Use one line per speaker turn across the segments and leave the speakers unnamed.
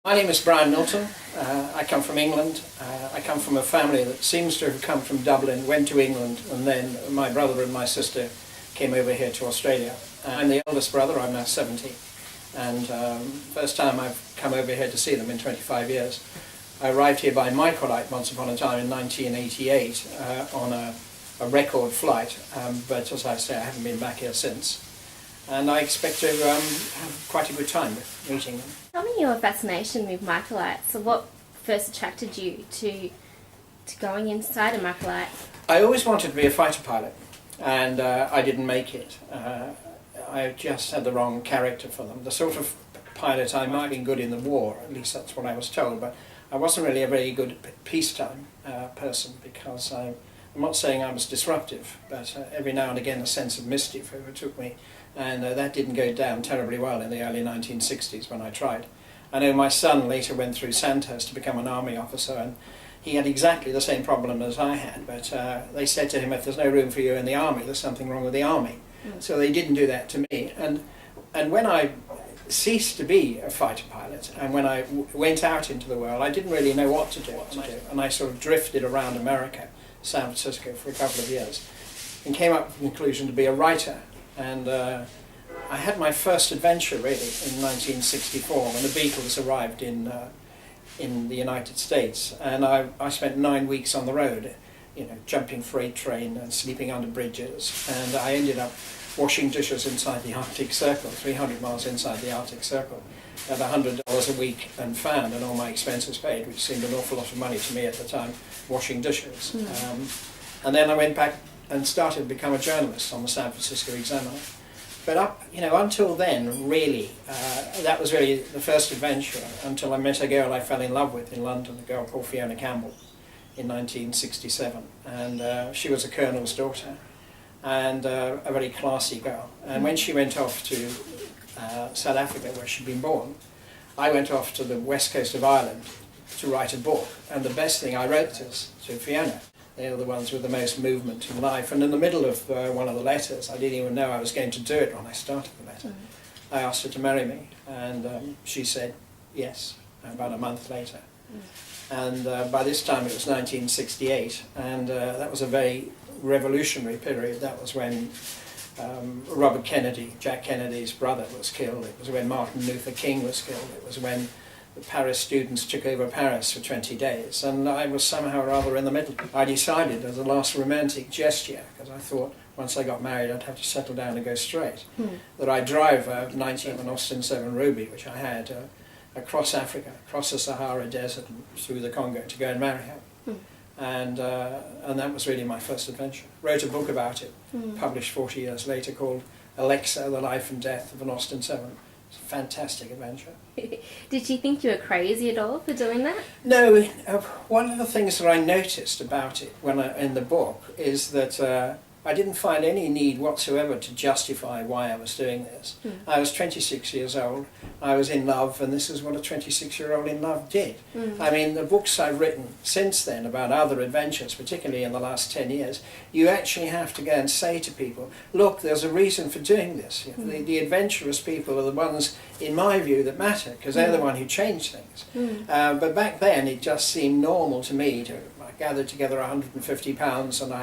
My name is Brian Milton. I come from England. I come from a family that seems to have come from Dublin, went to England, and then my brother and my sister came over here to Australia. I'm the eldest brother. I'm now 70. And first time I've come over here to see them in 25 years. I arrived here by Microlight once upon a time in 1988 on a record flight, but as I say, I haven't been back here since. And I expect to have quite a good time meeting them.
Tell me your fascination with Microlight. So what first attracted you to going inside a Microlight?
I always wanted to be a fighter pilot, and I didn't make it. I just had the wrong character for them. The sort of pilot I might have been good in the war, at least that's what I was told, but I wasn't really a very good peacetime person, because I'm not saying I was disruptive, but every now and again a sense of mischief overtook me, and that didn't go down terribly well in the early 1960s when I tried. I know my son later went through Sandhurst to become an army officer, and he had exactly the same problem as I had, but they said to him, if there's no room for you in the army, there's something wrong with the army. So they didn't do that to me. And when I ceased to be a fighter pilot, and when I went out into the world, I didn't really know what to do. And I sort of drifted around America, San Francisco, for a couple of years, and came up with the conclusion to be a writer. And I had my first adventure really in 1964 when the Beatles arrived in the United States, and I spent 9 weeks on the road, jumping freight train and sleeping under bridges, and I ended up washing dishes inside the Arctic Circle, 300 miles inside the Arctic Circle, at $100 a week and found, and all my expenses paid, which seemed an awful lot of money to me at the time, washing dishes. And then I went back and started to become a journalist on the San Francisco Examiner. But until then, really, that was really the first adventure, until I met a girl I fell in love with in London, a girl called Fiona Campbell, in 1967. And she was a colonel's daughter, and a very classy girl. And when she went off to South Africa, where she'd been born, I went off to the west coast of Ireland to write a book. And the best thing I wrote is to Fiona. They were the ones with the most movement in life. And in the middle of one of the letters, I didn't even know I was going to do it when I started the letter. I asked her to marry me, and she said yes, about a month later. And by this time it was 1968, and that was a very revolutionary period. That was when Robert Kennedy, Jack Kennedy's brother, was killed. It was when Martin Luther King was killed. It was when the Paris students took over Paris for 20 days, and I was somehow rather in the middle. I decided as a last romantic gesture, because I thought once I got married I'd have to settle down and go straight, that I'd drive a 19 Austin 7 Ruby, which I had, across Africa, across the Sahara Desert and through the Congo to go and marry her. And that was really my first adventure. Wrote a book about it, published 40 years later, called Alexa, The Life and Death of an Austin 7. It's a fantastic adventure.
Did she think you were crazy at all for doing that?
No, one of the things that I noticed about it in the book is that I didn't find any need whatsoever to justify why I was doing this. I was 26 years old, I was in love, and this is what a 26-year-old in love did. I mean, the books I've written since then about other adventures, particularly in the last 10 years, you actually have to go and say to people, look, there's a reason for doing this. The adventurous people are the ones, in my view, that matter, because they're the one who change things. But back then it just seemed normal to me to gather together £150, and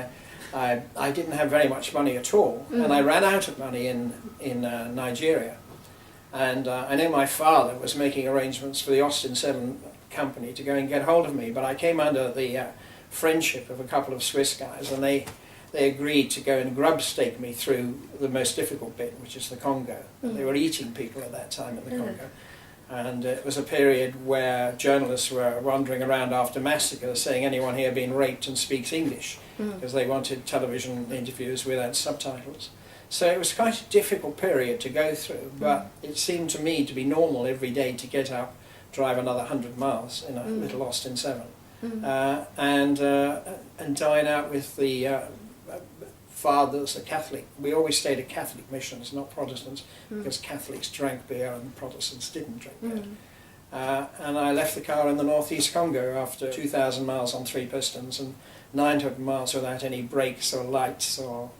I didn't have very much money at all, and I ran out of money in Nigeria. And I know my father was making arrangements for the Austin 7 company to go and get hold of me, but I came under the friendship of a couple of Swiss guys, and they agreed to go and grub stake me through the most difficult bit, which is the Congo. They were eating people at that time in the Congo. And it was a period where journalists were wandering around after massacres saying anyone here been raped and speaks English, because they wanted television interviews without subtitles. So it was quite a difficult period to go through, but it seemed to me to be normal every day to get up, drive another 100 miles in a little Austin 7, and dine out with the fathers, a Catholic. We always stayed at Catholic missions, not Protestants, because Catholics drank beer and Protestants didn't drink beer. And I left the car in the northeast Congo after 2,000 miles on 3 pistons and 900 miles without any brakes or lights or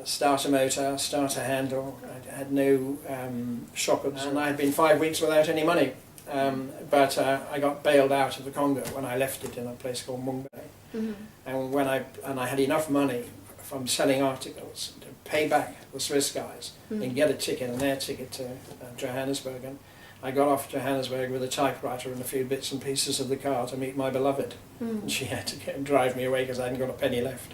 starter motor, starter handle. I had no shock absorbers, and I had been 5 weeks without any money. but I got bailed out of the Congo when I left it in a place called Mumbai. And I had enough money from selling articles to pay back the Swiss guys and get a ticket, an air ticket to Johannesburg. And I got off Johannesburg with a typewriter and a few bits and pieces of the car to meet my beloved. And she had to drive me away because I hadn't got a penny left.